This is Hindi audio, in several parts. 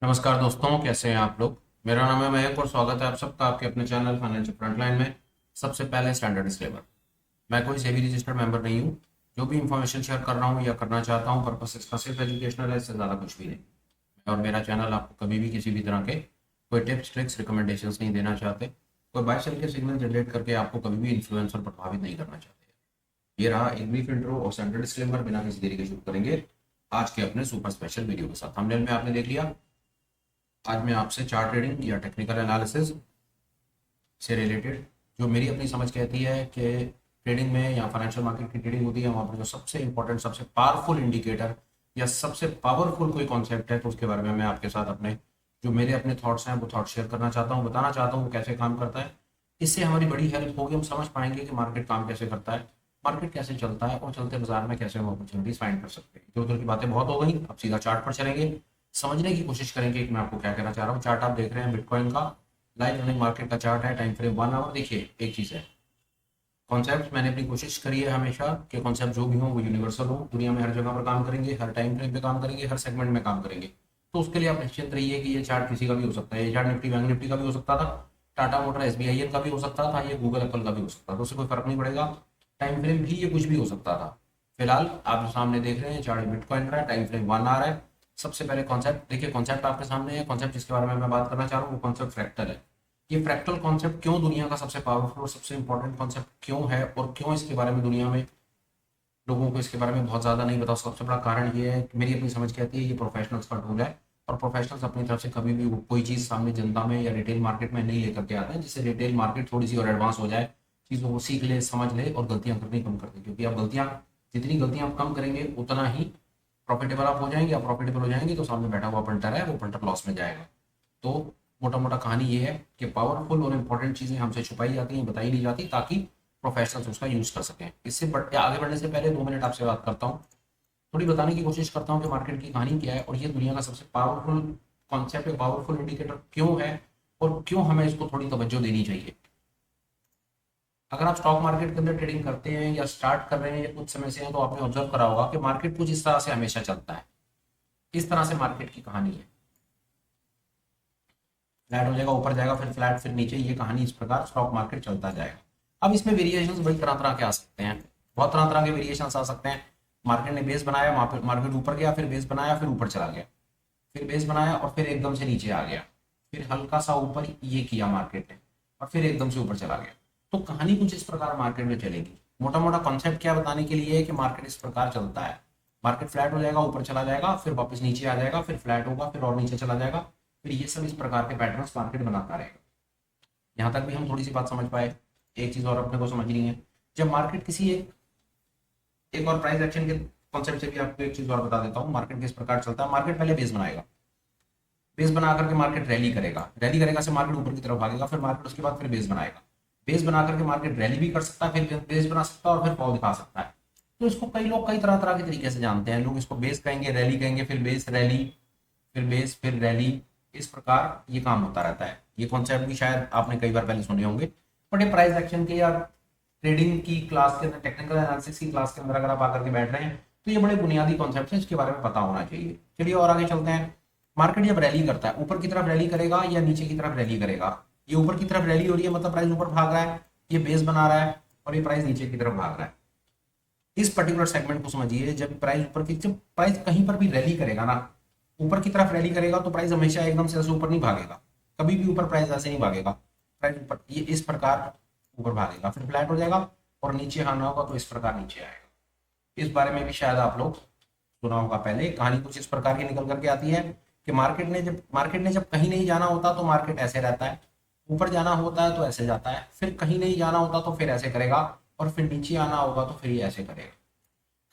नमस्कार दोस्तों, कैसे हैं आप लोग। मेरा नाम है मयंक और स्वागत है आप सबका आपके अपने चैनल फाइनेंशियल फ्रंटलाइन में। सबसे पहले स्टैंडर्ड डिस्क्लेमर, मैं कोई सेबी रजिस्टर्ड मेंबर नहीं हूँ। जो भी इंफॉर्मेशन शेयर कर रहा हूँ या करना चाहता हूँ, पर्पस इसका सिर्फ एजुकेशनल है, इससे ज़्यादा कुछ भी नहीं। और मेरा चैनल आपको कभी भी किसी भी तरह के कोई टिप्स ट्रिक्स रिकमेंडेशंस नहीं देना चाहते, कोई बाय सेल के सिग्नल जनरेट करके आपको कभी भी इन्फ्लुएंस और प्रभावित नहीं करना चाहते। ये रहा एक ब्रीफ इंट्रो और स्टैंडर्ड डिस्क्लेमर। बिना किसी देरी के शुरू करेंगे आज के अपने सुपर स्पेशल वीडियो के साथ। थंबनेल में आपने देख लिया, आज मैं आपसे चार्ट ट्रेडिंग या टेक्निकल एनालिसिस से रिलेटेड जो मेरी अपनी समझ कहती है कि ट्रेडिंग में या फाइनेंशियल मार्केट की ट्रेडिंग होती है, वहाँ पर जो सबसे इंपॉर्टेंट, सबसे पावरफुल इंडिकेटर या सबसे पावरफुल कोई कॉन्सेप्ट है, तो उसके बारे में मैं आपके साथ अपने जो मेरे अपने थॉट्स हैं वो थॉट शेयर करना चाहता हूँ, बताना चाहता हूँ कैसे काम करता है। इससे हमारी बड़ी हेल्प होगी, हम समझ पाएंगे कि मार्केट काम कैसे करता है, मार्केट कैसे चलता है और चलते बाजार में कैसे हम अपॉर्चुनिटीज फाइंड कर सकते हैं। इधर उधर की बातें बहुत हो गई, अब सीधा चार्ट पर चलेंगे, समझने की कोशिश करेंगे कि मैं आपको क्या कहना चाह रहा हूँ। चार्ट आप देख रहे हैं बिटकॉइन का लाइव रनिंग मार्केट का चार्ट है, टाइम फ्रेम 1 आवर। देखिए एक चीज़ है, कॉन्सेप्ट मैंने अपनी कोशिश करी है हमेशा कि कॉन्सेप्ट जो भी हो वो यूनिवर्सल हो, दुनिया में हर जगह पर काम करेंगे, हर टाइम फ्रेम पे काम करेंगे, हर सेगमेंट में काम करेंगे। तो उसके लिए आप निश्चिंत रहिए कि ये चार्ट किसी का भी हो सकता है। ये चार्ट निफ्टी बैंक निफ्टी का भी हो सकता था, टाटा मोटर एसबीआई का भी हो सकता था, ये गूगल एप्पल का भी हो सकता था, तो उससे कोई फर्क नहीं पड़ेगा। टाइम फ्रेम भी ये कुछ भी हो सकता था। फिलहाल आप जो सामने देख रहे हैं चार्ट बिटकॉइन का है, टाइम फ्रेम 1 आ रहा है। सबसे पहले कॉन्सेप्ट देखिए, कॉन्सेप्ट आपके सामने है। कॉन्सेप्ट जिसके बारे में मैं बात करना चाह रहा हूँ वो कॉन्सेप्ट फ्रैक्टल है। ये फ्रैक्टल कॉन्सेप्ट क्यों दुनिया का सबसे पावरफुल और सबसे इंपॉर्टेंट कॉन्सेप्ट क्यों है और क्यों इसके बारे में दुनिया में लोगों को इसके बारे में बहुत ज़्यादा नहीं पता, सबसे बड़ा कारण ये है कि मेरी अपनी समझ कहती है ये प्रोफेशनल्स का टूल है। और प्रोफेशनल्स अपनी तरफ से कभी भी कोई चीज़ सामने जनता में या रिटेल मार्केट में नहीं लेकर के आते हैं, जिससे रिटेल मार्केट थोड़ी सी और एडवांस हो जाए, चीज़ों को सीख ले, समझ ले और गलतियाँ करनी कम कर दे। क्योंकि आप गलतियाँ जितनी गलतियाँ आप कम करेंगे उतना ही प्रॉफिटेबल आप हो जाएंगे। आप प्रॉफिटेबल हो जाएंगे तो सामने बैठा हुआ पंटर है वो पंटर लॉस में जाएगा। तो मोटा मोटा कहानी ये है कि पावरफुल और इंपॉर्टेंट चीज़ें हमसे छुपाई जाती हैं, बताई नहीं जाती, ताकि प्रोफेशनल्स उसका यूज़ कर सकें। इससे आगे बढ़ने से पहले 2 मिनट आपसे बात करता हूँ, थोड़ी बताने की कोशिश करता हूँ कि मार्केट की कहानी क्या है और ये दुनिया का सबसे पावरफुल कॉन्सेप्ट या पावरफुल इंडिकेटर क्यों है और क्यों हमें इसको थोड़ी तवज्जो देनी चाहिए। अगर आप स्टॉक मार्केट के अंदर ट्रेडिंग करते हैं या स्टार्ट कर रहे हैं या कुछ समय से हैं, तो आपने ऑब्जर्व करा होगा कि मार्केट कुछ इस तरह से हमेशा चलता है। इस तरह से मार्केट की कहानी है, फ्लैट हो जाएगा, ऊपर जाएगा, फिर फ्लैट, फिर नीचे। ये कहानी इस प्रकार स्टॉक मार्केट चलता जाएगा। अब इसमें वेरिएशंस बड़ी तरह तरह के आ सकते हैं, बहुत तरह तरह के वेरिएशंस आ सकते हैं। मार्केट ने बेस बनाया, वहां पर मार्केट ऊपर गया, फिर बेस बनाया, फिर ऊपर चला गया, फिर बेस बनाया और फिर एकदम से नीचे आ गया, फिर हल्का सा ऊपर ये किया मार्केट ने और फिर एकदम से ऊपर चला गया। तो कहानी कुछ इस प्रकार मार्केट में चलेगी। मोटा मोटा कॉन्सेप्ट क्या बताने के लिए है कि मार्केट इस प्रकार चलता है। मार्केट फ्लैट हो जाएगा, ऊपर चला जाएगा, फिर वापस नीचे आ जाएगा, फिर फ्लैट होगा, फिर और नीचे चला जाएगा, फिर ये सब इस प्रकार के पैटर्न्स मार्केट बनाता रहेगा। यहाँ तक भी हम थोड़ी सी बात समझ पाए। एक चीज और अपने को समझनी है, जब मार्केट किसी एक और प्राइस एक्शन के कॉन्सेप्ट से भी आपको एक चीज और बता देता हूँ। मार्केट किस प्रकार चलता है, मार्केट पहले बेस बनाएगा, बेस बना करके मार्केट रैली करेगा, रैली करेगा से मार्केट ऊपर की तरफ भागेगा, फिर मार्केट उसके बाद फिर बेस बनाएगा, बेस बना करके मार्केट रैली भी कर सकता है, फिर बेस बना सकता है और फिर फॉल दिखा सकता है। तो इसको कई लोग कई तरह तरह के तरीके से जानते हैं। लोग इसको बेस कहेंगे, रैली कहेंगे, फिर बेस रैली, फिर बेस, फिर रैली। इस प्रकार ये काम होता रहता है। ये कॉन्सेप्ट भी शायद आपने कई बार पहले सुने होंगे, बट ये प्राइस एक्शन के या ट्रेडिंग की क्लास के अंदर, टेक्निकल एनालिसिस की क्लास के अंदर अगर आप आकर के बैठ रहे हैं तो ये बड़े बुनियादी कॉन्सेप्ट हैं, इसके बारे में पता होना चाहिए। चलिए और आगे चलते हैं। मार्केट जब रैली करता है, ऊपर की तरफ रैली करेगा या नीचे की तरफ रैली करेगा। ये ऊपर की तरफ रैली हो रही है, मतलब प्राइस ऊपर भाग रहा है, ये बेस बना रहा है, और ये प्राइस नीचे की तरफ भाग रहा है। इस पर्टिकुलर सेगमेंट को समझिए, जब प्राइस ऊपर की, जब प्राइस कहीं पर भी रैली करेगा ना, ऊपर की तरफ रैली करेगा, तो प्राइस हमेशा एकदम से ऐसे ऊपर नहीं भागेगा, कभी भी ऊपर प्राइस ऐसे नहीं भागेगा। प्राइस ऊपर ये इस प्रकार ऊपर भागेगा, फिर फ्लैट हो जाएगा और नीचे आना होगा तो इस प्रकार नीचे आएगा। इस बारे में भी शायद आप लोग सुना होगा पहले। कहानी कुछ इस प्रकार की निकल करके आती है कि मार्केट ने जब कहीं नहीं जाना होता तो मार्केट ऐसे रहता है, ऊपर जाना होता है तो ऐसे जाता है, फिर कहीं नहीं जाना होता तो फिर ऐसे करेगा, और फिर नीचे आना होगा तो फिर ये ऐसे करेगा।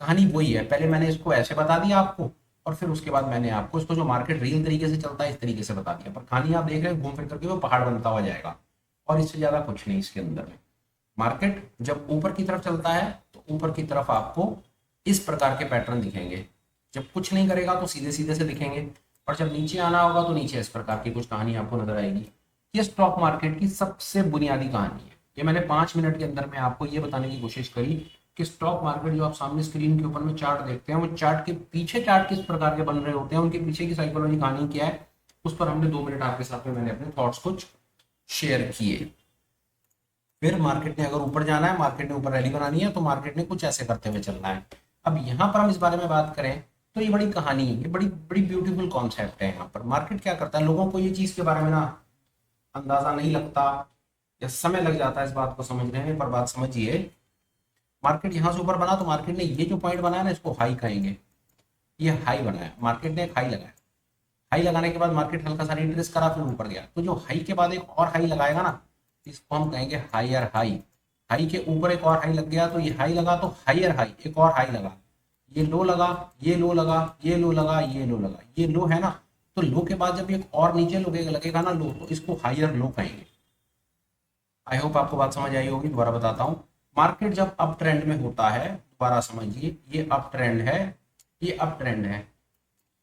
कहानी वही है, पहले मैंने इसको ऐसे बता दिया आपको और फिर उसके बाद मैंने आपको इसको जो मार्केट रियल तरीके से चलता है इस तरीके से बता दिया। पर कहानी आप देख रहे हैं घूम फिर करके वो पहाड़ बनता हुआ जाएगा, और इससे ज्यादा कुछ नहीं इसके अंदर में। मार्केट जब ऊपर की तरफ चलता है तो ऊपर की तरफ आपको इस प्रकार के पैटर्न दिखेंगे, जब कुछ नहीं करेगा तो सीधे सीधे से दिखेंगे, और जब नीचे आना होगा तो नीचे इस प्रकार की कुछ कहानी आपको नजर आएगी। ये स्टॉक मार्केट की सबसे बुनियादी कहानी है। ये मैंने 5 मिनट के अंदर में आपको ये बताने की कोशिश करी कि स्टॉक मार्केट जो आप सामने स्क्रीन के ऊपर में चार्ट देखते हैं, वो चार्ट के पीछे चार्ट किस प्रकार के बन रहे होते हैं, उनके पीछे की साइकोलॉजी कहानी क्या है, उस पर हमने 2 मिनट आपके साथ में मैंने अपने थॉट्स कुछ शेयर किए। फिर मार्केट ने अगर ऊपर जाना है, मार्केट ने ऊपर रैली बनानी है, तो मार्केट ने कुछ ऐसे करते हुए चलना है। अब यहाँ पर हम इस बारे में बात करें तो ये बड़ी कहानी है, ये बड़ी बड़ी ब्यूटीफुल कॉन्सेप्ट है। यहाँ पर मार्केट क्या करता है, लोगों को ये चीज के बारे में ना अंदाजा नहीं लगता या समय लग जाता है इस बात को समझने में, पर बात समझिए। मार्केट यहाँ से ऊपर बना तो मार्केट ने ये जो पॉइंट बनाया ना, इसको हाई कहेंगे। ये हाई बनाया, मार्केट ने एक हाई लगाया। हाई लगाने के बाद मार्केट हल्का सा रिट्रेस करा, फिर ऊपर गया। तो जो हाई के बाद एक और हाई लगाएगा ना, इसको हम कहेंगे हायर हाई। हाई के ऊपर एक और हाई लग गया, तो ये हाई लगा तो हायर हाई, एक और हाई लगा, ये लो लगा, ये लो लगा, ये लो लगा, ये लो लगा, ये लो है ना। तो लो के बाद जब एक और नीचे लगेगा ना लो, तो इसको हायर लो कहेंगे। आई होप आपको बात समझ आई होगी। दोबारा बताता हूँ, मार्केट जब अप ट्रेंड में होता है, दोबारा समझिए, ये अप ट्रेंड है, ये अप ट्रेंड है,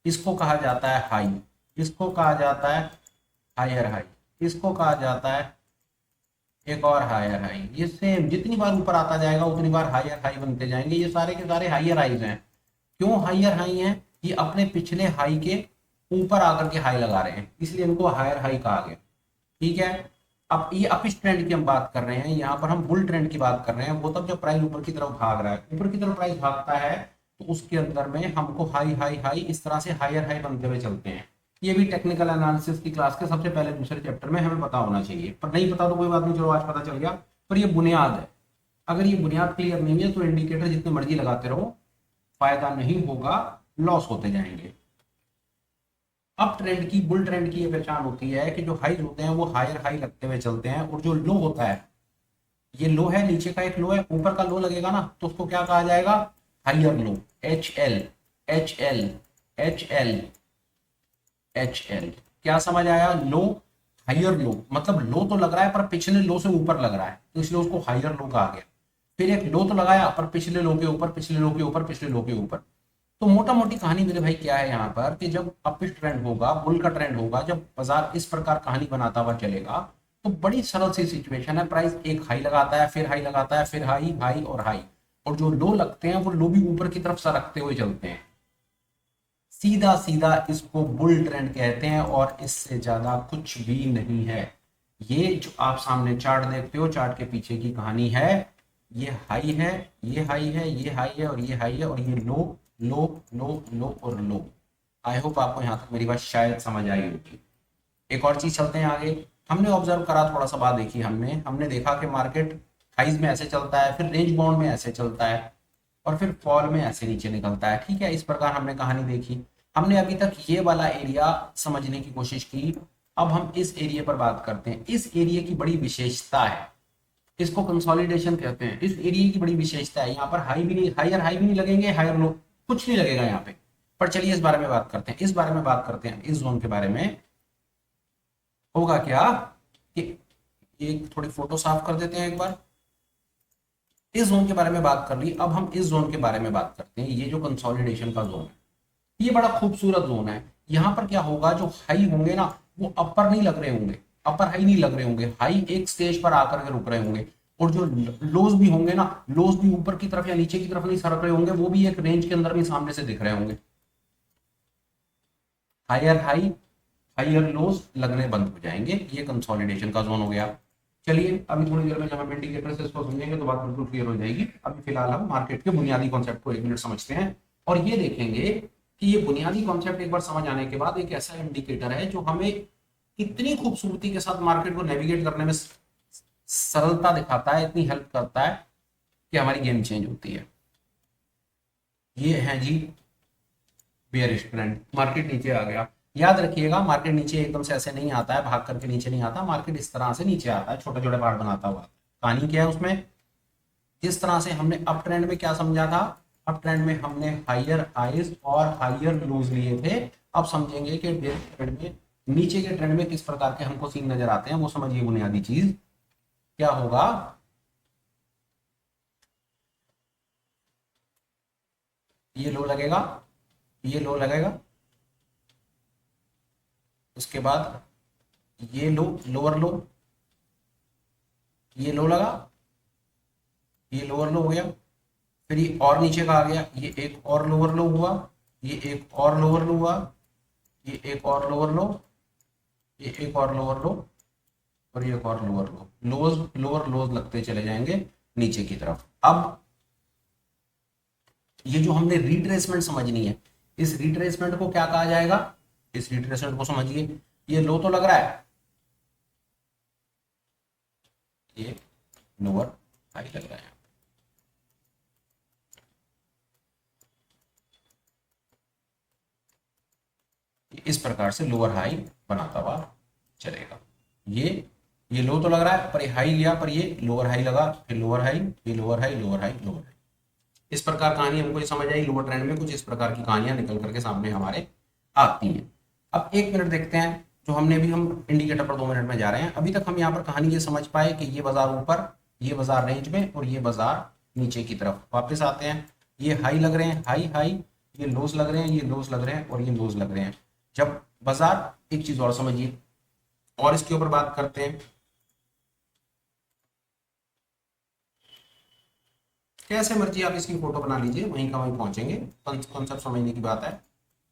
इसको कहा जाता है हाई, इसको कहा जाता है हायर हाई, इसको कहा जाता है एक और हायर हाई। ये सेम जितनी बार ऊपर आता जाएगा उतनी बार हायर हाई बनते जाएंगे। ये सारे के सारे हायर हाईज हैं। क्यों हायर हाई हैं, ये अपने पिछले हाई के ऊपर आकर के हाई लगा रहे हैं, इसलिए इनको हायर हाई कहा गया। ठीक है, अब ये अप इस ट्रेंड की हम बात कर रहे हैं, यहाँ पर हम बुल ट्रेंड की बात कर रहे हैं। वो तब जब प्राइस ऊपर की तरफ भाग रहा है, ऊपर की तरफ प्राइस भागता है, तो उसके अंदर में हमको हाई हाई हाई इस तरह से हायर हाई बनते हुए चलते हैं। ये भी टेक्निकल एनालिसिस की क्लास के सबसे पहले दूसरे चैप्टर में हमें पता होना चाहिए, पर नहीं पता तो कोई बात नहीं, चलो आज पता चल गया। पर ये बुनियाद है, अगर ये बुनियाद क्लियर नहीं है तो इंडिकेटर जितने मर्जी लगाते रहो, फायदा नहीं होगा, लॉस होते जाएंगे। अप ट्रेंड की, बुल ट्रेंड की ये पहचान होती है कि जो हाईज होते हैं वो हायर हाई लगते हुए चलते हैं, और जो लो होता है, ये लो है, नीचे का एक लो है, ऊपर का लो लगेगा ना, तो उसको क्या कहा जाएगा, higher low, H L, H L, H L, H L. क्या समझ आया, लो हायर लो, मतलब लो तो लग रहा है पर पिछले लो से ऊपर लग रहा है, तो इसलिए उसको हायर लो कहा गया। फिर एक लो तो लगाया पर पिछले लो के ऊपर, पिछले लो के ऊपर, पिछले लो के ऊपर। तो मोटा मोटी कहानी मेरे भाई क्या है यहाँ पर, कि जब अपिश ट्रेंड होगा, बुल का ट्रेंड होगा, जब बाजार इस प्रकार कहानी बनाता हुआ चलेगा, तो बड़ी सरल सी सिचुएशन है। प्राइस एक हाई लगाता है, फिर हाई लगाता है, फिर हाई हाई और हाई, और जो लो लगते हैं वो लो भी ऊपर की तरफ सरकते हुए चलते हैं। सीधा सीधा इसको बुल ट्रेंड कहते हैं, और इससे ज्यादा कुछ भी नहीं है। ये जो आप सामने चार्ट देखते हो, चार्ट के पीछे की कहानी है, ये हाई है, ये हाई है, ये हाई है, और ये हाई है, और ये लो लो लो लो और लो। आई होप आपको यहाँ तक मेरी बात शायद समझ आई होगी। एक और चीज चलते हैं आगे। हमने ऑब्जर्व करा, थोड़ा सा बात देखी हमने देखा कि मार्केट हाइज में ऐसे चलता है, फिर रेंज बाउंड में ऐसे चलता है, और फिर फॉल में ऐसे नीचे निकलता है। ठीक है, इस प्रकार हमने कहानी देखी। हमने अभी तक ये वाला एरिया समझने की कोशिश की। अब हम इस एरिया पर बात करते हैं। इस एरिया की बड़ी विशेषता है, इसको कंसोलिडेशन कहते हैं। इस एरिया की बड़ी विशेषता है, यहाँ पर हाई भी नहीं, हायर हाई भी नहीं लगेंगे, हायर लो कुछ नहीं लगेगा यहाँ पे। पर चलिए इस बारे में बात करते हैं, इस बारे में बात करते हैं, इस जोन के बारे में। होगा क्या कि एक थोड़ी फोटो साफ कर देते हैं एक बार। इस जोन के बारे में बात कर ली, अब हम इस जोन के बारे में बात करते हैं। ये जो कंसोलिडेशन का जोन है, ये बड़ा खूबसूरत जोन है। यहाँ पर क्या होगा, जो हाई होंगे ना वो अपर नहीं लग रहे होंगे, अपर हाई नहीं लग रहे होंगे, हाई एक स्टेज पर आकर के रुक रहे होंगे। और जो लोज भी होंगे ना, लोज भी ऊपर की तरफ या नीचे की तरफ नहीं सरक रहे होंगे, वो भी एक रेंज के अंदर भी सामने से दिख रहे होंगे। हायर हाई हायर लोज लगने बंद हो जाएंगे, ये कंसोलिडेशन का जोन हो गया। चलिए अभी थोड़ी देर में जब हम इंडिकेटर से इसको समझेंगे तो बात बिल्कुल क्लियर हो जाएगी। अभी फिलहाल हम मार्केट के बुनियादी कॉन्सेप्ट को 1 मिनट समझते हैं, और ये देखेंगे कि ये बुनियादी कॉन्सेप्ट एक बार समझ आने के बाद एक ऐसा इंडिकेटर है जो हमें इतनी खूबसूरती के साथ मार्केट को नेविगेट करने में सरलता दिखाता है, इतनी हेल्प करता है कि हमारी गेम चेंज होती है। ये है जी बेयरिश ट्रेंड, मार्केट नीचे आ गया। याद रखिएगा, मार्केट नीचे एकदम से ऐसे नहीं आता है, भाग करके नीचे नहीं आता, मार्केट इस तरह से नीचे आता है, छोटे छोटे पार्ट बनाता हुआ। कहानी क्या है उसमें, जिस तरह से हमने अप ट्रेंड में क्या समझा था, अप ट्रेंड में हमने हायर हाइज और हायर लोज लिए थे। अब समझेंगे कि बेयरिश ट्रेंड में, नीचे के ट्रेंड में किस प्रकार के हमको सीन नजर आते हैं, वो समझिए। बुनियादी चीज क्या होगा, ये लो लगेगा, ये लो लगेगा, उसके बाद ये लो, लोअर लो, ये लो लगा, ये लोअर लो हो गया, फिर ये और नीचे का आ गया, ये एक और लोअर लो हुआ, ये एक और लोअर लो हुआ, ये एक और लोअर लो, ये एक और लोअर लो और ये एक और लोअर लो, लोअर लोज लगते चले जाएंगे नीचे की तरफ। अब ये जो हमने रिट्रेसमेंट समझनी है, इस रिट्रेसमेंट को क्या कहा जाएगा, इस रिट्रेसमेंट को समझिए। ये लो तो लग रहा है, ये लोअर हाई लग रहा है। इस प्रकार से लोअर हाई बनाता हुआ चलेगा। ये लो तो लग रहा है, पर ये हाई लिया, पर ये लोअर हाई लगा, फिर लोअर हाई, फिर lower high, lower high, lower high. इस प्रकार कहानी हमको ये समझ आई। लोअर ट्रेंड में कुछ इस प्रकार की कहानियां निकल करके सामने हमारे आती हैं। अब 1 मिनट देखते हैं, जो हमने भी, हम इंडिकेटर पर 2 मिनट में जा रहे हैं। अभी तक हम यहाँ पर कहानी ये समझ पाए कि ये बाजार ऊपर, ये बाजार रेंज में, और ये बाजार नीचे की तरफ। वापस आते हैं, ये हाई लग रहे हैं, हाई हाई, ये लोज लग रहे हैं, ये लोज लग रहे हैं, और ये लोज लग रहे हैं। जब बाजार, एक चीज और समझिए और इसके ऊपर बात करते हैं, कैसे मर्जी आप इसकी फोटो बना लीजिए, वहीं का वहीं पहुंचेंगे। कॉन्सेप्ट समझने की बात है।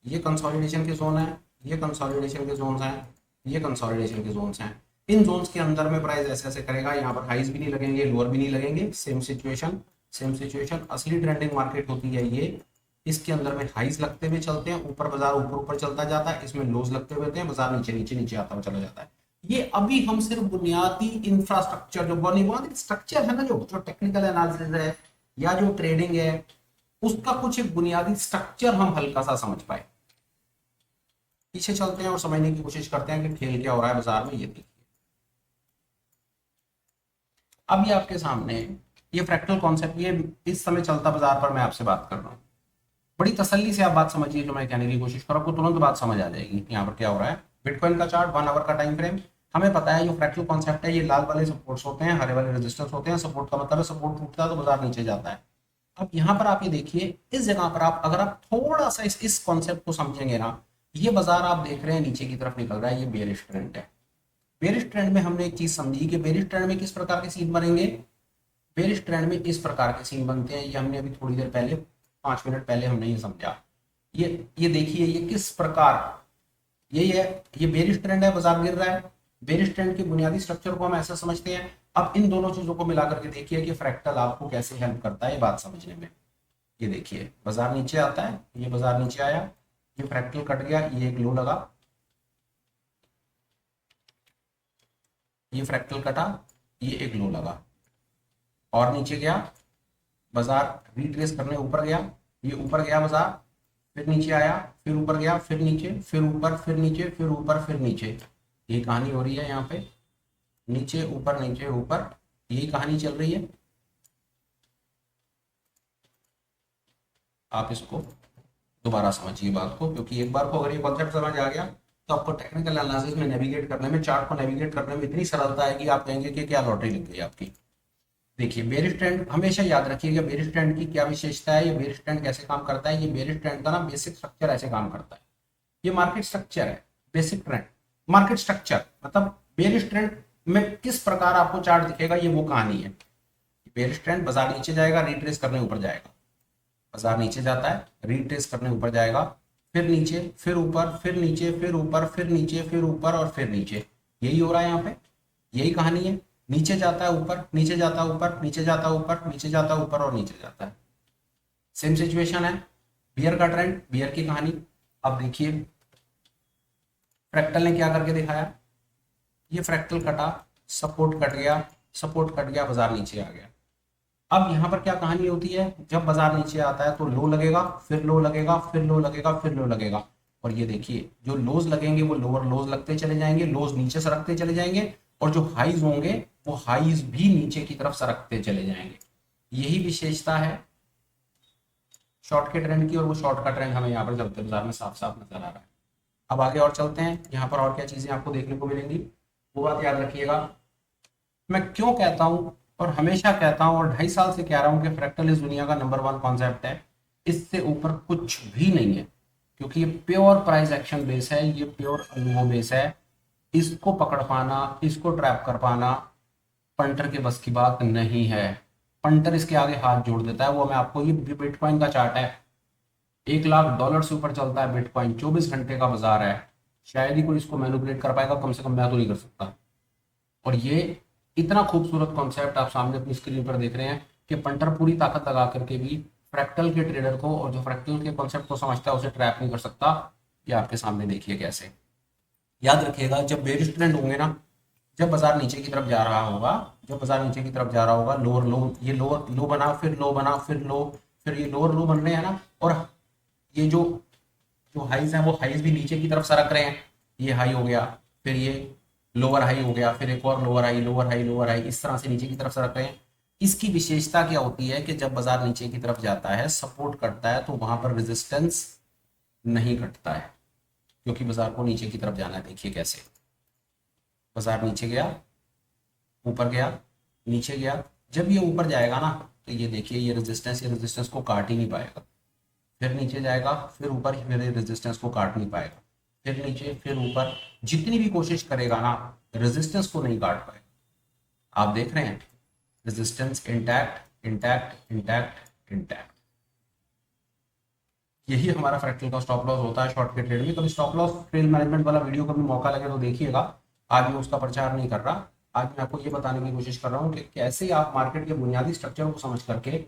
ये कंसोलिडेशन के जोन है, ये कंसोलिडेशन के जोन हैं, ये कंसोलिडेशन के जोन्स हैं। इन जोन्स के अंदर में प्राइस ऐसे ऐसे करेगा, यहाँ पर हाइज भी नहीं लगेंगे, लोअर भी नहीं लगेंगे। Same situation, same situation. असली ट्रेंडिंग मार्केट होती है ये, इसके अंदर में हाइज लगते हुए चलते हैं, ऊपर बाजार ऊपर ऊपर चलता जाता है, इसमें लोज लगते हुए होते हैं, बाजार नीचे नीचे नीचे आता हुआ चला जाता है। ये अभी हम सिर्फ बुनियादी इंफ्रास्ट्रक्चर, जो बुनियादी स्ट्रक्चर है ना, जो टेक्निकल एनालिसिस है या जो ट्रेडिंग है, उसका कुछ एक बुनियादी स्ट्रक्चर हम हल्का सा समझ पाए। पीछे चलते हैं और समझने की कोशिश करते हैं कि खेल क्या हो रहा है बाजार में। ये देखिए, अब ये आपके सामने ये फ्रैक्टल कॉन्सेप्ट, ये इस समय चलता बाजार पर मैं आपसे बात कर रहा हूँ। बड़ी तसल्ली से आप बात समझिए, जो मैं कहने की कोशिश कर रहा हूँ, आपको तुरंत बात समझ आ जाएगी यहाँ पर क्या हो रहा है। बिटकॉइन का चार्ट 1 आवर का टाइम फ्रेम, हमें पता है जो फ्रैक्टल कॉन्सेप्ट है, ये लाल वाले सपोर्ट्स होते हैं, हरे वाले रेजिस्टेंस होते हैं। सपोर्ट का मतलब है सपोर्ट टूटता है तो बाजार नीचे जाता है। अब यहाँ पर आप ये देखिए, इस जगह पर आप, अगर आप थोड़ा सा इस कॉन्सेप्ट को समझेंगे ना, ये बाजार आप देख रहे हैं नीचे की तरफ निकल रहा है, ये बेरिश ट्रेंड है। बेरिश ट्रेंड में हमने एक चीज समझी कि बेरिश ट्रेंड में किस प्रकार के सीन बनेंगे। बेरिश ट्रेंड में इस प्रकार के सीन बनते हैं, ये हमने अभी थोड़ी देर पहले, 5 मिनट पहले हमने ये समझा। ये देखिए, ये किस प्रकार, यही है, ये बेरिश ट्रेंड है, बाजार गिर रहा है। बेरिश ट्रेंड के बुनियादी स्ट्रक्चर को हम ऐसा समझते हैं। अब इन दोनों चीजों को मिलाकर के देखिए कि फ्रैक्टल आपको कैसे हेल्प करता है ये बात समझने में। ये देखिए, बाजार नीचे आता है, ये बाजार नीचे आया, ये फ्रैक्टल कट गया, ये एक लो लगा, ये फ्रैक्टल कटा, ये एक लो लगा, और नीचे गया बाजार, रिट्रेस करने ऊपर गया, ये ऊपर गया बाजार, फिर नीचे आया, फिर ऊपर गया, फिर नीचे, फिर ऊपर, फिर नीचे, फिर ऊपर, फिर नीचे। यही कहानी हो रही है यहाँ पे, नीचे ऊपर नीचे ऊपर, यही कहानी चल रही है। आप इसको दोबारा समझिए बात को, क्योंकि एक बार को अगर ये कॉन्सेप्ट समझ आ गया तो आपको टेक्निकल एनालिसिस में नेविगेट करने में, चार्ट को नेविगेट करने में इतनी सरलता है कि आप कहेंगे कि क्या लॉटरी लग गई आपकी। देखिए, बेरिश ट्रेंड हमेशा याद रखिएगा, बेरिश ट्रेंड की क्या विशेषता है, ये बेरिश ट्रेंड कैसे काम करता है। ये बेरिश ट्रेंड का ना बेसिक स्ट्रक्चर ऐसे काम करता है, ये मार्केट स्ट्रक्चर है। बेसिक ट्रेंड, मार्केट स्ट्रक्चर मतलब बेरिश ट्रेंड में किस प्रकार आपको चार्ट दिखेगा, ये वो कहानी है। बेरिश ट्रेंड, बाजार नीचे जाएगा, रिट्रेस करने ऊपर जाएगा, बाजार नीचे जाता है, रिट्रेस करने ऊपर जाएगा, फिर नीचे, फिर ऊपर, फिर नीचे, फिर ऊपर, फिर नीचे, फिर ऊपर, और फिर नीचे। यही हो रहा है यहाँ पे, यही कहानी है। नीचे जाता है ऊपर, नीचे जाता है ऊपर, नीचे जाता है ऊपर, नीचे जाता है ऊपर, और नीचे जाता है। सेम सिचुएशन है बियर का ट्रेंड, बियर की कहानी। अब देखिए, फ्रैक्टल ने क्या करके दिखाया, ये फ्रैक्टल कटा, सपोर्ट कट गया, सपोर्ट कट गया, बाजार नीचे आ गया। अब यहाँ पर क्या कहानी होती है, जब बाजार नीचे आता है तो लो लगेगा, फिर लो लगेगा, फिर लो लगेगा, फिर लो लगेगा, और ये देखिए जो लोज लगेंगे वो लोअर लोज लगते चले जाएंगे, लोज नीचे सरकते चले जाएंगे, और जो हाइज होंगे वो हाइज भी नीचे की तरफ सरकते चले जाएंगे। यही विशेषता है शॉर्ट के ट्रेंड की, और वो शॉर्ट का ट्रेंड हमें यहाँ पर चलते बाजार में साफ साफ नजर आ रहा है। अब आगे और चलते हैं, यहाँ पर और क्या चीजें आपको देखने को मिलेंगी वो बात याद रखिएगा। मैं क्यों कहता हूं और हमेशा कहता हूं और 2.5 साल से कह रहा हूं कि फ्रैक्टल इस दुनिया का नंबर 1 कॉन्सेप्ट है, इससे ऊपर कुछ भी नहीं है, क्योंकि ये प्योर प्राइस एक्शन बेस है, ये प्योर अनुभव बेस है। इसको पकड़ पाना, इसको ट्रैप कर पाना पंटर के बस की बात नहीं है। पंटर इसके आगे हाथ जोड़ देता है। वो मैं आपको, ये बिटकॉइन का चार्ट है, $1 लाख से ऊपर चलता है बिटकॉइन, 24 घंटे का बाजार है, शायद ही कोई इसको मैनिपुलेट कर पाएगा, कम से कम मैं तो नहीं कर सकता। और ये इतना खूबसूरत कॉन्सेप्ट आप सामने अपनी स्क्रीन पर देख रहे हैं कि पंटर पूरी ताकत लगा करके भी फ्रैक्टल के ट्रेडर को और जो फ्रैक्टल के कॉन्सेप्ट को समझता है उसे ट्रैप नहीं कर सकता। ये आपके सामने देखिए कैसे। याद रखिएगा, जब बेरिश ट्रेंड होंगे ना, जब बाजार नीचे की तरफ जा रहा होगा, जब बाजार नीचे की तरफ जा रहा होगा, लोअर लो, ये लोअर लो बना, फिर लो बना, फिर लो, फिर ये लोअर लो बन रहे हैं ना, और ये जो जो हाइज हैं वो हाइज भी नीचे की तरफ सरक रहे हैं। ये हाई हो गया, फिर ये लोअर हाई हो गया, फिर एक और lower high, lower high, lower high, इस तरह से नीचे की तरफ सरक रहे हैं। इसकी विशेषता क्या होती है कि जब बाजार नीचे की तरफ जाता है, सपोर्ट करता है, तो वहां पर रेजिस्टेंस नहीं घटता है, क्योंकि बाजार को नीचे की तरफ जाना है। देखिए कैसे बाजार नीचे गया, ऊपर गया, नीचे गया, जब ये ऊपर जाएगा ना, तो ये देखिए ये रेजिस्टेंस को काट ही नहीं पाएगा। फिर नीचे जाएगा, फिर ऊपर, फिर रेजिस्टेंस को काट नहीं पाएगा, फिर नीचे, फिर ऊपर, जितनी भी कोशिश करेगा ना, रेजिस्टेंस को नहीं काट पाएगा। आप देख रहे हैं resistance intact, intact, intact, intact. यही हमारा फ्रैक्टल का स्टॉप लॉस होता है शॉर्ट के ट्रेड में। कभी स्टॉप लॉस ट्रेड मैनेजमेंट वाला वीडियो कभी मौका लगे तो देखिएगा। आज मैं उसका प्रचार नहीं कर रहा, आज मैं आपको ये बताने की कोशिश कर रहा हूँ कि कैसे आप मार्केट के बुनियादी स्ट्रक्चर को समझ करके,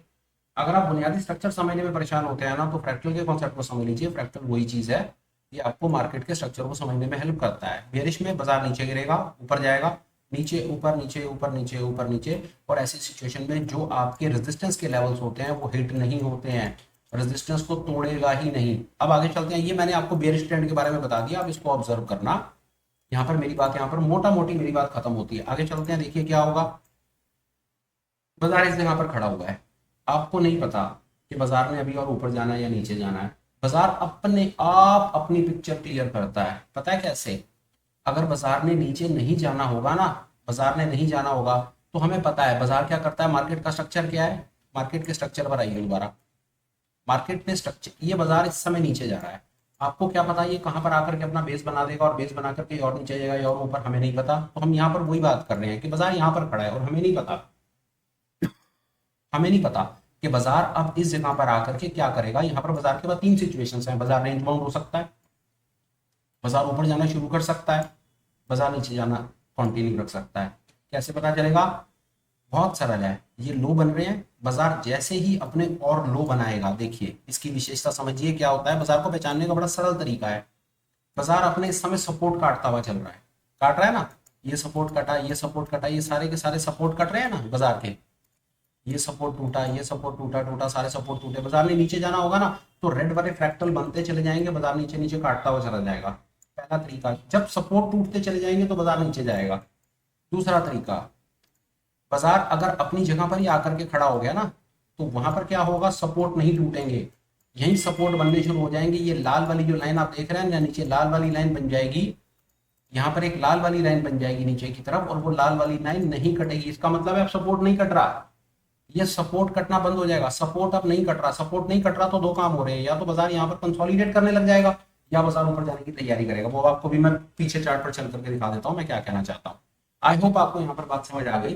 अगर आप बुनियादी स्ट्रक्चर समझने में परेशान होते हैं ना, तो फ्रैक्टल के कॉन्सेप्ट को समझ लीजिए। फ्रैक्टल वही चीज है, ये आपको मार्केट के स्ट्रक्चर को समझने में हेल्प करता है। बेरिश में बाजार नीचे गिरेगा, ऊपर जाएगा, नीचे, ऊपर, नीचे, ऊपर, नीचे, ऊपर, नीचे, और ऐसी सिचुएशन में जो आपके रेजिस्टेंस के लेवल्स होते हैं वो हिट नहीं होते हैं, रेजिस्टेंस को तोड़ेगा ही नहीं। अब आगे चलते हैं। ये मैंने आपको बेरिश ट्रेंड के बारे में बता दिया, अब इसको ऑब्जर्व करना। यहाँ पर मेरी बात, यहाँ पर मोटा मोटी मेरी बात खत्म होती है। आगे चलते हैं, देखिए क्या होगा। बाजार इस जगह पर खड़ा हुआ है, आपको नहीं पता कि बाजार ने अभी और ऊपर जाना है या नीचे जाना है। बाजार अपने आप अपनी पिक्चर क्लियर करता है। पता है कैसे? अगर बाजार ने नीचे नहीं जाना होगा ना, बाजार ने नहीं जाना होगा, तो हमें पता है बाजार क्या करता है। मार्केट का स्ट्रक्चर क्या है? मार्केट के स्ट्रक्चर पर आइए दोबारा। मार्केट में स्ट्रक्चर, ये बाजार इस समय नीचे जा रहा है, आपको क्या पता ये कहां पर आकर के अपना बेस बना देगा, और बेस बना करके और नीचे जाएगा और ऊपर, हमें नहीं पता। तो हम यहाँ पर वही बात कर रहे हैं कि बाजार यहाँ पर खड़ा है और हमें नहीं पता, हमें नहीं पता कि बाजार अब इस जगह पर आकर के क्या करेगा। यहाँ पर बाजार के बाद तीन सिचुएशंस हैं। बाजार रेंज बाउंड हो सकता है, बाजार ऊपर जाना शुरू कर सकता है, बाजार नीचे जाना कंटिन्यू रख सकता है। कैसे पता चलेगा? बहुत सरल है। ये लो बन रहे हैं, बाजार जैसे ही अपने और लो बनाएगा, देखिए इसकी विशेषता समझिए क्या होता है। बाजार को पहचानने का बड़ा सरल तरीका है। बाजार अपने इस समय सपोर्ट काटता हुआ चल रहा है, काट रहा है ना, ये सपोर्ट कटा, ये सपोर्ट कटा, ये सारे के सारे सपोर्ट कट रहे हैं ना बाजार के। ये सपोर्ट टूटा, ये सपोर्ट टूटा, टूटा, सारे सपोर्ट टूटे। बाजार ने नीचे जाना होगा ना, तो रेड वाले फ्रैक्टल बनते चले जाएंगे, बाजार नीचे नीचे काटता हुआ चला जाएगा। पहला तरीका। जब सपोर्ट टूटते चले जाएंगे तो बाजार नीचे जाएगा। दूसरा तरीका, बाजार अगर अपनी जगह पर ही आकर के खड़ा हो गया ना, तो वहां पर क्या होगा, सपोर्ट नहीं टूटेंगे, यही सपोर्ट बनने शुरू हो जाएंगे। ये लाल वाली जो लाइन आप देख रहे हैं ना, नीचे लाल वाली लाइन बन जाएगी, यहाँ पर एक लाल वाली लाइन बन जाएगी नीचे की तरफ, और वो लाल वाली लाइन नहीं कटेगी। इसका मतलब है अब सपोर्ट नहीं कट रहा, ये सपोर्ट कटना बंद हो जाएगा। सपोर्ट अब नहीं कट रहा, सपोर्ट नहीं कट रहा तो दो काम हो रहे हैं, या तो बाजार यहाँ पर कंसोलिडेट करने लग जाएगा, या बाजार ऊपर जाने की तैयारी करेगा। वो आपको भी मैं पीछे चार्ट पर चल करके दिखा देता हूँ मैं क्या कहना चाहता हूँ। आई होप आपको यहाँ पर बात समझ आ गई।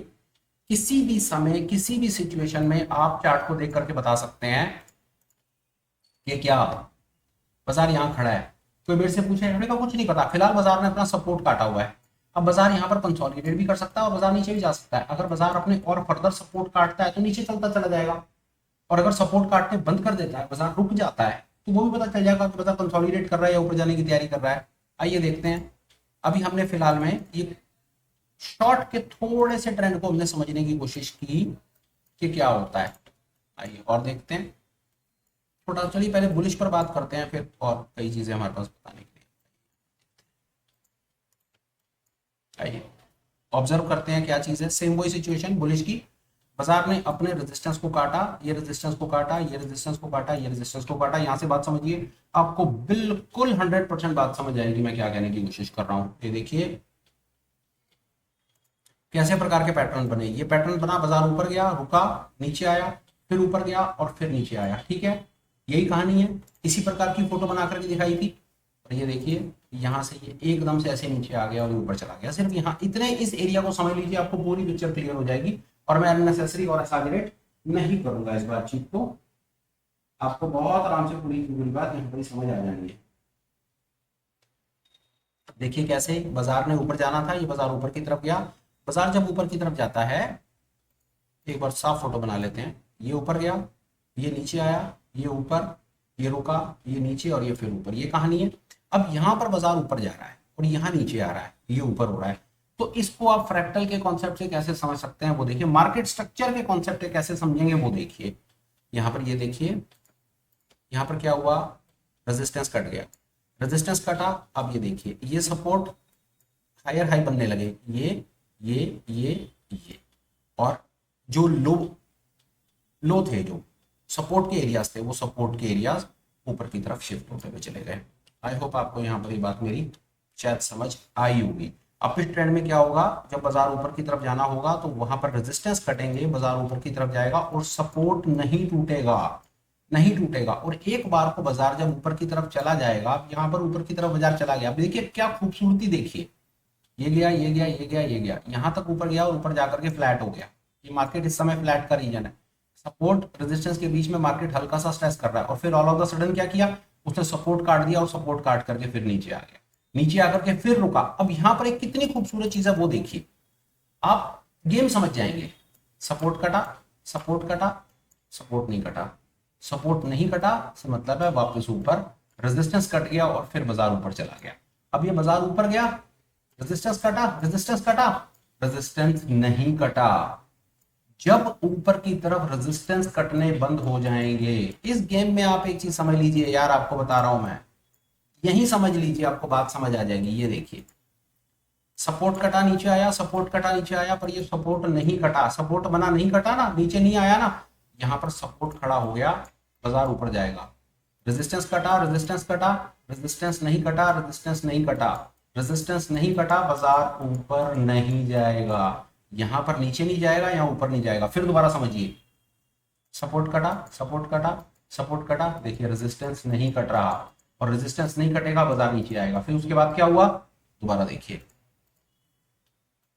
किसी भी समय, किसी भी सिचुएशन में आप चार्ट को देख करके बता सकते हैं कि क्या बाजार यहाँ खड़ा है। कोई मेरे से पूछे, हमने कहा कुछ नहीं पता, फिलहाल बाजार ने अपना सपोर्ट काटा हुआ है। अब बाजार यहाँ पर कंसोलिडेट भी कर सकता है और बाजार नीचे भी जा सकता है। अगर बाजार अपने और फर्दर सपोर्ट काटता है तो नीचे चलता चला जाएगा, और अगर सपोर्ट काटने बंद कर देता है, बाजार रुक जाता है, तो वो भी पता चल जाएगा कि बाजार कंसोलिडेट कर रहा है या ऊपर जाने की तैयारी कर रहा है। आइए देखते हैं। अभी हमने फिलहाल में ये शॉर्ट के थोड़े से ट्रेंड को हमने समझने की कोशिश की कि क्या होता है। आइए और देखते हैं थोड़ा। चलिए पहले बुलिश पर बात करते हैं, फिर और कई चीजें हमारे पास बताने के लिए। आइए ऑब्जर्व करते हैं क्या चीज है। सेम वही सिचुएशन बुलिश की। बाजार ने अपने रेजिस्टेंस को काटा, ये रेजिस्टेंस को काटा, ये रेजिस्टेंस को काटा, ये रेजिस्टेंस को काटा। यहां से बात समझिए, आपको बिल्कुल 100% बात समझ आएगी मैं क्या कहने की कोशिश कर रहा हूं। ये देखिए कैसे प्रकार के पैटर्न बने। ये पैटर्न बना, बाजार ऊपर गया, रुका, नीचे आया, फिर ऊपर गया और फिर नीचे आया। ठीक है, यही कहानी है। इसी प्रकार की फोटो बना करके दिखाई थी। और ये देखिए यहां से ये एकदम से ऐसे नीचे आ गया और ऊपर चला गया। सिर्फ यहाँ इतने इस एरिया को समझ लीजिए, आपको पूरी पिक्चर क्लियर हो जाएगी। और मैं अननेसेसरी और एक्सैजरेट नहीं करूंगा इस बातचीत को, आपको बहुत आराम से पूरी बात यहाँ पर समझ आ जानी है। देखिए कैसे बाजार ने ऊपर जाना था, ये बाजार ऊपर की तरफ गया। बाजार जब ऊपर की तरफ जाता है, एक बार साफ फोटो बना लेते हैं, ये ऊपर गया, ये नीचे आया, ये ऊपर, ये रुका, ये नीचे और ये फिर ऊपर, ये कहानी है। अब यहाँ पर बाजार ऊपर जा रहा है और यहाँ नीचे आ रहा है, ये ऊपर हो रहा है। तो इसको आप फ्रैक्टल के कॉन्सेप्ट से कैसे समझ सकते हैं वो देखिए, मार्केट स्ट्रक्चर के कॉन्सेप्ट से कैसे समझेंगे वो देखिए। यहाँ पर ये देखिए, यहाँ पर क्या हुआ, रेजिस्टेंस कट गया, रेजिस्टेंस कटा, अब ये देखिए ये सपोर्ट हायर हाई बनने लगे, ये और जो लो थे, जो सपोर्ट के एरियाज थे, वो सपोर्ट के एरियाज ऊपर की तरफ शिफ्ट होते हुए चले गए। आई होप आपको यहाँ पर ये बात मेरी शायद समझ आई होगी। अब इस ट्रेंड में क्या होगा, जब बाजार ऊपर की तरफ जाना होगा तो वहां पर रेजिस्टेंस कटेंगे, बाजार ऊपर की तरफ जाएगा और सपोर्ट नहीं टूटेगा, नहीं टूटेगा। और एक बार को बाजार जब ऊपर की तरफ चला जाएगा, यहाँ पर ऊपर की तरफ बाजार चला गया, अब देखिए क्या खूबसूरती देखिए, ये गया, ये गया, ये गया, ये गया, यहाँ तक ऊपर गया और ऊपर जाकर के फ्लैट हो गया। ये मार्केट इस समय फ्लैट का रीजन है, सपोर्ट रेजिस्टेंस के बीच में मार्केट हल्का सा स्ट्रेस कर रहा है और फिर ऑल ऑफ द सडन क्या किया, उसने सपोर्ट काट दिया और सपोर्ट काट करके फिर नीचे आ गया, नीचे आकर के फिर रुका। अब यहाँ पर एक कितनी खूबसूरत चीज है वो देखिए, आप गेम समझ जाएंगे। सपोर्ट कटा, सपोर्ट कटा, सपोर्ट नहीं कटा, सपोर्ट नहीं कटा से मतलब है वापस ऊपर, रेजिस्टेंस कट गया और फिर बाजार ऊपर चला गया। अब ये बाजार ऊपर गया, रेजिस्टेंस कटा, रेजिस्टेंस कटा, रेजिस्टेंस नहीं कटा। जब ऊपर की तरफ रेजिस्टेंस कटने बंद हो जाएंगे, इस गेम में आप एक चीज समझ लीजिए यार, आपको बता रहा हूं मैं, यही समझ लीजिए, आपको बात समझ आ जाएगी। ये देखिए सपोर्ट कटा, नीचे आया, सपोर्ट कटा, नीचे आया, पर ये सपोर्ट नहीं कटा, सपोर्ट बना नहीं कटा ना, नीचे नहीं आया ना, यहाँ पर सपोर्ट खड़ा हो गया, बाजार ऊपर जाएगा। रेजिस्टेंस कटा, रेजिस्टेंस कटा, रेजिस्टेंस नहीं कटा, रेजिस्टेंस नहीं कटा, रेजिस्टेंस नहीं कटा, बाजार ऊपर नहीं जाएगा, यहां पर नीचे नहीं जाएगा, यहाँ ऊपर नहीं जाएगा। फिर दोबारा समझिए, सपोर्ट कटा, सपोर्ट कटा, सपोर्ट कटा, देखिए रेजिस्टेंस नहीं कट रहा और रेजिस्टेंस नहीं कटेगा, बाजार नीचे आएगा। फिर उसके बाद क्या हुआ, दोबारा देखिए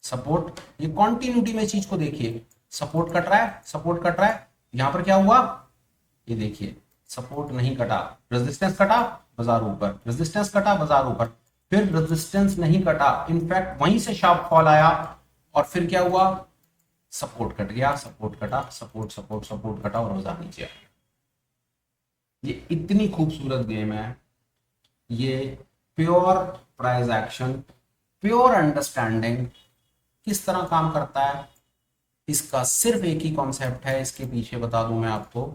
सपोर्ट, ये कॉन्टिन्यूटी में चीज को देखिए, सपोर्ट कट रहा है, सपोर्ट कट रहा है, यहां पर क्या हुआ, ये देखिए सपोर्ट नहीं कटा, रेजिस्टेंस कटा, बाजार ऊपर, रेजिस्टेंस कटा, बाजार ऊपर, फिर रेजिस्टेंस नहीं कटा, इनफैक्ट वहीं से शार्प फॉल आया और फिर क्या हुआ, सपोर्ट कट गया, सपोर्ट कटा, सपोर्ट सपोर्ट सपोर्ट कटा और बाजार नीचे आ गया। ये इतनी खूबसूरत गेम है, ये pure price action, pure understanding किस तरह काम करता है, इसका सिर्फ एक ही कॉन्सेप्ट है, इसके पीछे बता दूं मैं आपको,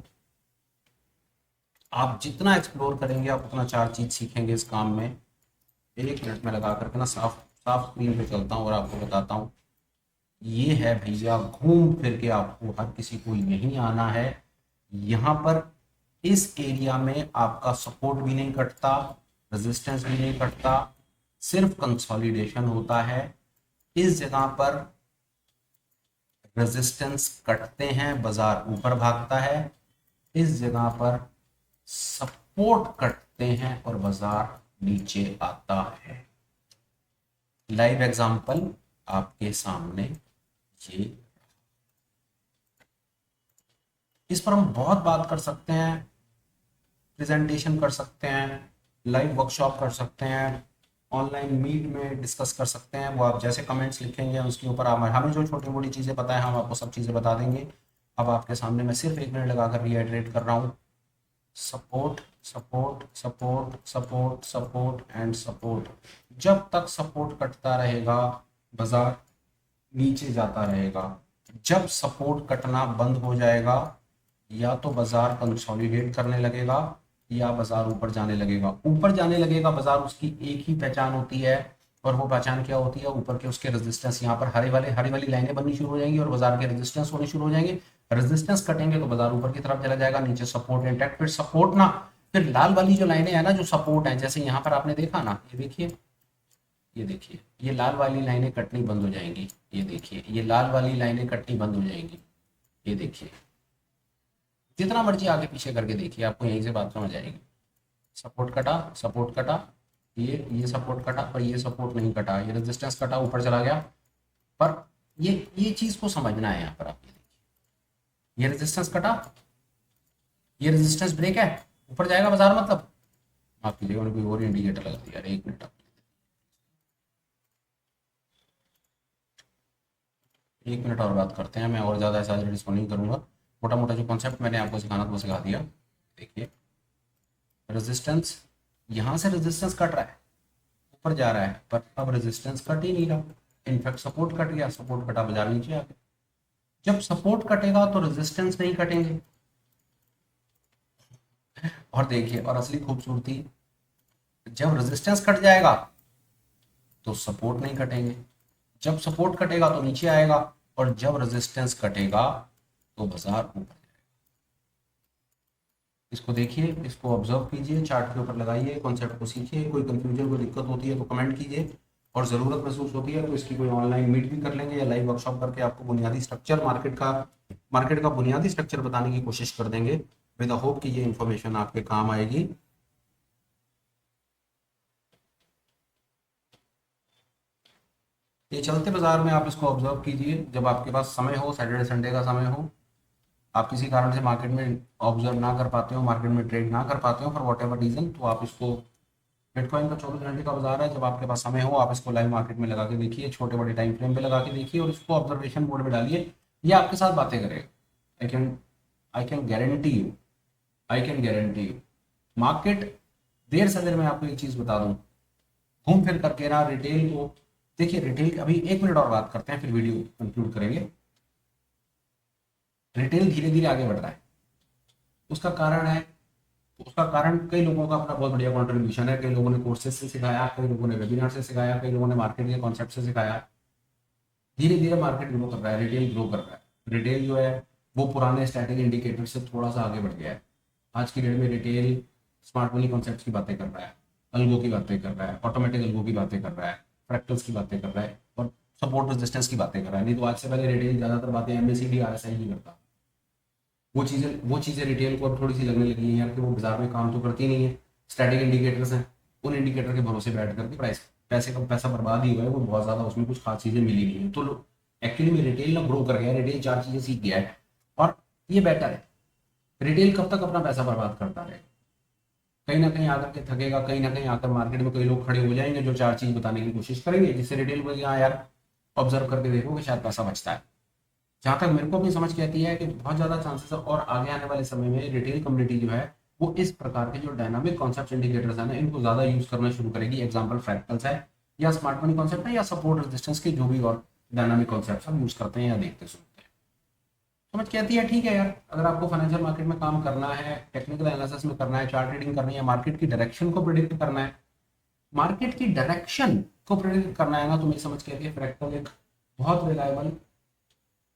आप जितना एक्सप्लोर करेंगे आप उतना चार चीज सीखेंगे इस काम में। एक मिनट में लगा करके ना साफ साफ स्क्रीन पे चलता हूँ और आपको बताता हूँ। ये है भैया, घूम फिर के आपको हर किसी को यहीं आना है। यहाँ पर इस एरिया में आपका सपोर्ट भी नहीं कटता, रेजिस्टेंस भी नहीं कटता, सिर्फ कंसोलिडेशन होता है। इस जगह पर रेजिस्टेंस कटते हैं, बाजार ऊपर भागता है, इस जगह पर सपोर्ट कटते हैं और बाजार नीचे आता है। लाइव एग्जांपल आपके सामने, ये इस पर हम बहुत बात कर सकते हैं, प्रेजेंटेशन कर सकते हैं, लाइव वर्कशॉप कर सकते हैं, ऑनलाइन मीट में डिस्कस कर सकते हैं। वो आप जैसे कमेंट्स लिखेंगे उसके ऊपर हमें जो छोटी मोटी चीज़ें पता है हम आपको सब चीज़ें बता देंगे। अब आपके सामने मैं सिर्फ एक मिनट लगाकर रीहाइड्रेट कर रहा हूँ। Support support support support support and support, जब तक सपोर्ट कटता रहेगा बाजार नीचे जाता रहेगा। जब सपोर्ट कटना बंद हो जाएगा, या तो बाजार कंसोलिडेट करने लगेगा या बाजार ऊपर जाने लगेगा। ऊपर जाने लगेगा बाजार, उसकी एक ही पहचान होती है, और वो पहचान क्या होती है, ऊपर के उसके रेजिस्टेंस, यहाँ पर हरी वाली लाइनें बननी शुरू हो जाएंगी और बाजार के रेजिस्टेंस होने शुरू हो जाएंगे। रेजिस्टेंस कटेंगे तो बाजार ऊपर की तरफ चला जाएगा, नीचे सपोर्ट इंटैक्ट, फिर सपोर्ट ना, फिर लाल वाली जो लाइनें है ना जो सपोर्ट है, जैसे यहाँ पर आपने देखा ना, ये देखिए, ये देखिए, ये लाल वाली लाइनें कटनी बंद हो जाएंगी, ये देखिए ये लाल वाली लाइनें कटनी बंद हो जाएंगी, ये देखिए, जितना मर्जी आगे पीछे करके देखिए आपको यहीं से बात समझ आएगी। सपोर्ट कटा, सपोर्ट कटा, ये सपोर्ट कटा पर ये सपोर्ट नहीं कटा, ये रेजिस्टेंस कटा ऊपर चला गया, पर ये चीज को समझना है। यहाँ पर आप ये देखिए, ये रेजिस्टेंस कटा, ये रेजिस्टेंस ब्रेक है, ऊपर जाएगा बाजार, मतलब माफ कीजिएगा कोई और इंडिकेटर लगा दिया, एक मिनट। 1 मिनट और बात करते हैं, मैं और ज़्यादा ऐसा डिस्को नहीं करूँगा। मोटा मोटा जो कॉन्सेप्ट मैंने आपको सिखाना था वो सिखा दिया। देखिए रेजिस्टेंस, यहाँ से रेजिस्टेंस कट रहा है, ऊपर जा रहा है, पर अब रेजिस्टेंस कट ही नहीं रहा, इनफैक्ट सपोर्ट कट गया, सपोर्ट कटा बाजार नीचे आ गया। जब सपोर्ट कटेगा तो रेजिस्टेंस नहीं कटेंगे, और देखिए और असली खूबसूरती, जब रेजिस्टेंस कट जाएगा तो सपोर्ट नहीं कटेंगे, जब सपोर्ट कटेगा तो नीचे आएगा, और जब रेजिस्टेंस कटेगा तो बाजार ऊपर जाएगा। इसको देखिए, इसको ऑब्जर्व कीजिए, चार्ट के ऊपर लगाइए, कॉन्सेप्ट को सीखिए। कोई कंफ्यूजन, कोई दिक्कत होती है तो कमेंट कीजिए, और ज़रूरत महसूस होती है तो इसकी कोई ऑनलाइन मीट भी कर लेंगे या लाइव वर्कशॉप करके आपको बुनियादी स्ट्रक्चर, मार्केट का बुनियादी स्ट्रक्चर बताने की कोशिश कर देंगे, विद द होप कि ये इन्फॉर्मेशन आपके काम आएगी। ये चलते बाजार में आप इसको ऑब्जर्व कीजिए, जब आपके पास समय हो, सैटरडे संडे का समय हो, आप किसी कारण से मार्केट में ऑब्जर्व ना कर पाते हो, मार्केट में ट्रेड ना कर पाते हो फॉर वॉट एवर रीजन, तो आप इसको, बिटकॉइन का 24 घंटे का बाजार है, जब आपके पास समय हो आप इसको लाइव मार्केट में लगा के देखिए, छोटे बड़े टाइम फ्रेम पे लगा के देखिए, और इसको ऑब्जर्वेशन मोड में डालिए। ये आपके साथ बातें करेगा। I can guarantee you, market there से देर, मैं आपको एक चीज बता दूं, घूम फिर करके ना रिटेल को देखिए। रिटेल अभी 1 मिनट और बात करते हैं, फिर वीडियो कंक्लूड करेंगे। रिटेल धीरे धीरे आगे बढ़ रहा है, उसका कारण कई लोगों का अपना बहुत बढ़िया कंट्रीब्यूशन है। कई लोगों ने कोर्सेज से सिखाया, कई लोगों ने वेबिनार से सिखाया, कई लोगों ने मार्केट के कॉन्सेप्ट से सिखाया। धीरे धीरे मार्केट ग्रो कर रहा है, रिटेल ग्रो कर रहा है। रिटेल जो है वो पुराने स्टैटिक इंडिकेटर से थोड़ा सा आगे बढ़ गया है। आज की डेट में रिटेल स्मार्ट मनी कॉन्सेप्ट की बातें कर रहा है, अल्गो की बातें कर रहा है, ऑटोमेटिक अल्गो की बातें कर रहा है, फ्रैक्टल्स की बातें कर रहा है, और सपोर्ट रेजिस्टेंस की बातें कर रहा है। नहीं तो आज से पहले रिटेल ज्यादातर बातें MACD RSI ही करता। वो चीज़ें रिटेल को अब थोड़ी सी लगने लगी हैं यार कि वो बाजार में काम तो करती नहीं है, स्टैटिक इंडिकेटर्स हैं, उन इंडिकेटर के भरोसे बैठ करके पैसा बर्बाद ही हुआ है, वो बहुत ज़्यादा उसमें कुछ खास चीज़ें मिली नहीं है। तो एक्चुअली में रिटेल ना ग्रो कर गया है, रिटेल 4 चीज़ें सीख गया है, और ये बेटर है। रिटेल कब तक अपना पैसा बर्बाद करता रहेगा, कहीं ना कहीं आकर के थकेगा, कहीं ना कहीं आकर मार्केट में कई लोग खड़े हो जाएंगे जो 4 चीज़ बताने की कोशिश करेंगे, जिससे रिटेल को हाँ यार ऑब्जर्व करके देखो कि शायद पैसा बचता है। जहाँ तक मेरे को अपनी समझ कहती है कि बहुत ज़्यादा चांसेस है, और आगे आने वाले समय में रिटेल कम्युनिटी जो है वो इस प्रकार के जो डायनामिक कॉन्सेप्ट इंडिकेटर्स है ना, इनको ज़्यादा यूज करना शुरू करेगी। एग्जांपल फ्रैक्टल्स है, या स्मार्ट मनी कॉन्सेप्ट है, या सपोर्ट रेजिस्टेंस के जो भी और डायनामिक कॉन्सेप्ट हम यूज करते हैं या देखते सुनते हैं। समझ कहती है ठीक है यार, अगर आपको फाइनेंशियल मार्केट में काम करना है, टेक्निकल एनालिसिस में करना है, चार्ट ट्रेडिंग करनी है, मार्केट की डायरेक्शन को प्रेडिक्ट करना है, तो मेरी समझ कहती है फ्रैक्टल एक बहुत रिलायबल,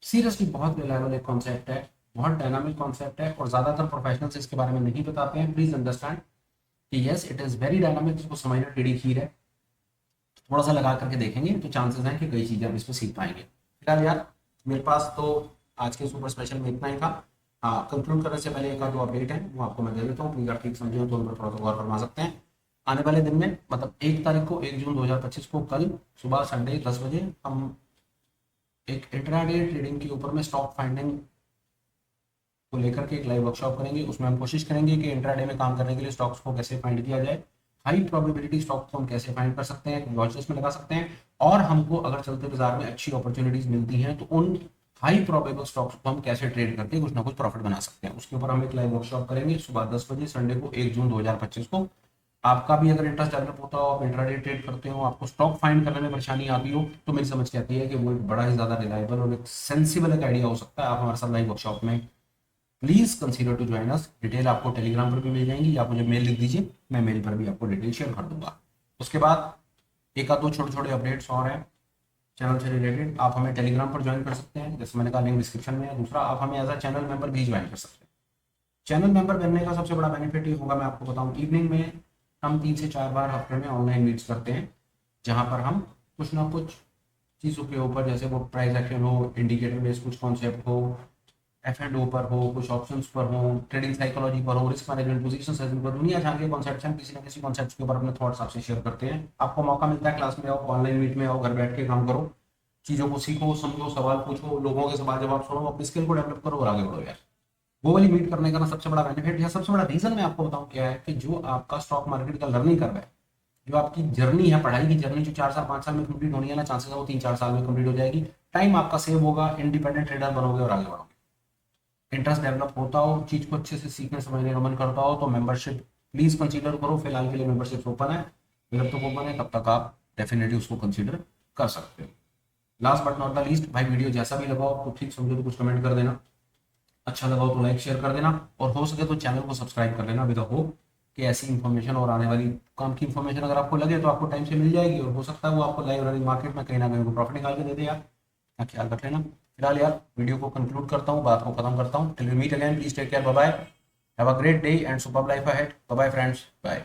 सीरियसली बहुत रिलायबल एक कॉन्सेप्ट है, बहुत डायनामिक कॉन्सेप्ट है, और ज़्यादातर प्रोफेशनल्स इसके बारे में नहीं बताते हैं। प्लीज अंडरस्टैंड कि yes it is very dynamic, जिसको समझना टेढ़ी खीर है। थोड़ा सा लगा करके देखेंगे तो चांसेस हैं कि कई चीज़ें हम इसमें सीख पाएंगे। फिलहाल यार मेरे पास तो आज के सुपर स्पेशल में इतना ही था। हाँ, कंक्लूड करने से पहले एक और दो अपडेट है वो आपको मैं दे देता हूँ, प्लीज आप ठीक समझे तो उन पर थोड़ा सा गौर फरमा सकते हैं। आने वाले दिन में मतलब 1 तारीख को, 1 जून 2025 को, कल सुबह संडे 10 बजे हम एक इंट्राडे ट्रेडिंग के ऊपर में स्टॉक फाइंडिंग को लेकर के एक लाइव वर्कशॉप करेंगे। उसमें हम कोशिश करेंगे कि इंट्राडे में काम करने के लिए स्टॉक्स को कैसे फाइंड किया जाए, हाई प्रोबेबिलिटी स्टॉक्स को हम कैसे फाइंड कर सकते हैं, वॉच लिस्ट में लगा सकते हैं, और हमको अगर चलते बाजार में अच्छी अपॉर्चुनिटीज मिलती हैं तो उन हाई प्रोबेबल स्टॉक्स को हम कैसे ट्रेड करके कुछ ना कुछ प्रॉफिट बना सकते हैं। उसके ऊपर हम एक लाइव वर्कशॉप करेंगे सुबह 10 बजे संडे को, 1 जून 2025 को। आपका भी अगर इंटरेस्ट डेवलप होता हो, आप इंट्राडे ट्रेड करते हो, आपको स्टॉक फाइंड करने में परेशानी आती हो, तो मेरी समझ कहती है कि वो एक बड़ा ही ज्यादा रिलायबल और एक सेंसिबल एक आइडिया हो सकता है। आप हमारे साथ लाइव वर्कशॉप में please consider to join us. Detail आपको टेलीग्राम पर भी मिल जाएंगी, आप मुझे मेल लिख दीजिए, मैं मेल पर भी आपको डिटेल शेयर कर दूंगा। उसके बाद एक आध दो छोटे छोटे अपडेट्स और हैं चैनल से रिलेटेड, आप हमें टेलीग्राम पर ज्वाइन कर सकते हैं, जैसे मैंने कहा लिंक डिस्क्रिप्शन में है। दूसरा, आप हमें एज अ चैनल मेंबर भी ज्वाइन कर सकते हैं। चैनल मेंबर बनने का सबसे बड़ा बेनिफिट ये होगा, मैं आपको बताऊं, इवनिंग में हम 3 से 4 बार हफ्ते में ऑनलाइन मीट्स करते हैं, जहां पर हम कुछ ना कुछ चीज़ों के ऊपर, जैसे वो प्राइस एक्शन हो, इंडिकेटर बेस्ड कुछ कॉन्सेप्ट हो, F&O पर हो, कुछ ऑप्शंस पर हो, ट्रेडिंग साइकोलॉजी पर हो, रिस्क मैनेजमेंट, पोजीशन सेटिंग पर, दुनिया जहाँ के कॉन्सेप्ट हम किसी ना किसी कॉन्सेप्ट के ऊपर अपने थॉट्स आपसे शेयर करते हैं। आपको मौका मिलता है क्लास में आओ, ऑनलाइन मीट में आओ, घर बैठ के काम करो, चीज़ों को सीखो, समझो, सवाल पूछो, लोगों के सवाल जवाब सुनो, अपनी स्किल को डेवलप करो और आगे बढ़ो यार। वो वाली मीट करने का ना सबसे बड़ा बेनिफिट या सबसे बड़ा रीजन मैं आपको बताऊं क्या है, कि जो आपका स्टॉक मार्केट का लर्निंग कर रहा है जो आपकी जर्नी है, पढ़ाई की जर्नी जो 4 साल 5 साल में कंप्लीट होनी है ना, चांसेस है वो 3-4 साल में कंप्लीट हो जाएगी। टाइम आपका सेव होगा, इंडिपेंडेंट ट्रेडर बनोगे और आगे बढ़ोगे। इंटरेस्ट डेवलप होता हो, चीज को अच्छे से सीखने समझने का मन करता हो तो मेंबरशिप प्लीज कंसीडर करो। फिलहाल के लिए मेंबरशिप ओपन है, जब तक ओपन है तब तक आप डेफिनेटली उसको कंसीडर कर सकते हो। Last but not the least, भाई वीडियो जैसा भी लगा आपको ठीक समझो तो कुछ कमेंट कर देना, अच्छा लगा हो तो लाइक शेयर कर देना, और हो सके तो चैनल को सब्सक्राइब कर लेना विद होप कि ऐसी इन्फॉर्मेशन और आने वाली काम की इन्फॉर्मेशन अगर आपको लगे तो आपको टाइम से मिल जाएगी, और हो सकता है वो आपको लाइव रनिंग मार्केट में कहीं ना कहीं प्रॉफिट निकाल के दे दे यार। हाँ, ख्याल रख लेना। फिलहाल यार वीडियो को कंक्लूड करता हूँ, बात को खत्म करता हूँ। Till we meet again, please take care, bye bye, have a great day and superb life ahead. Bye bye friends, bye.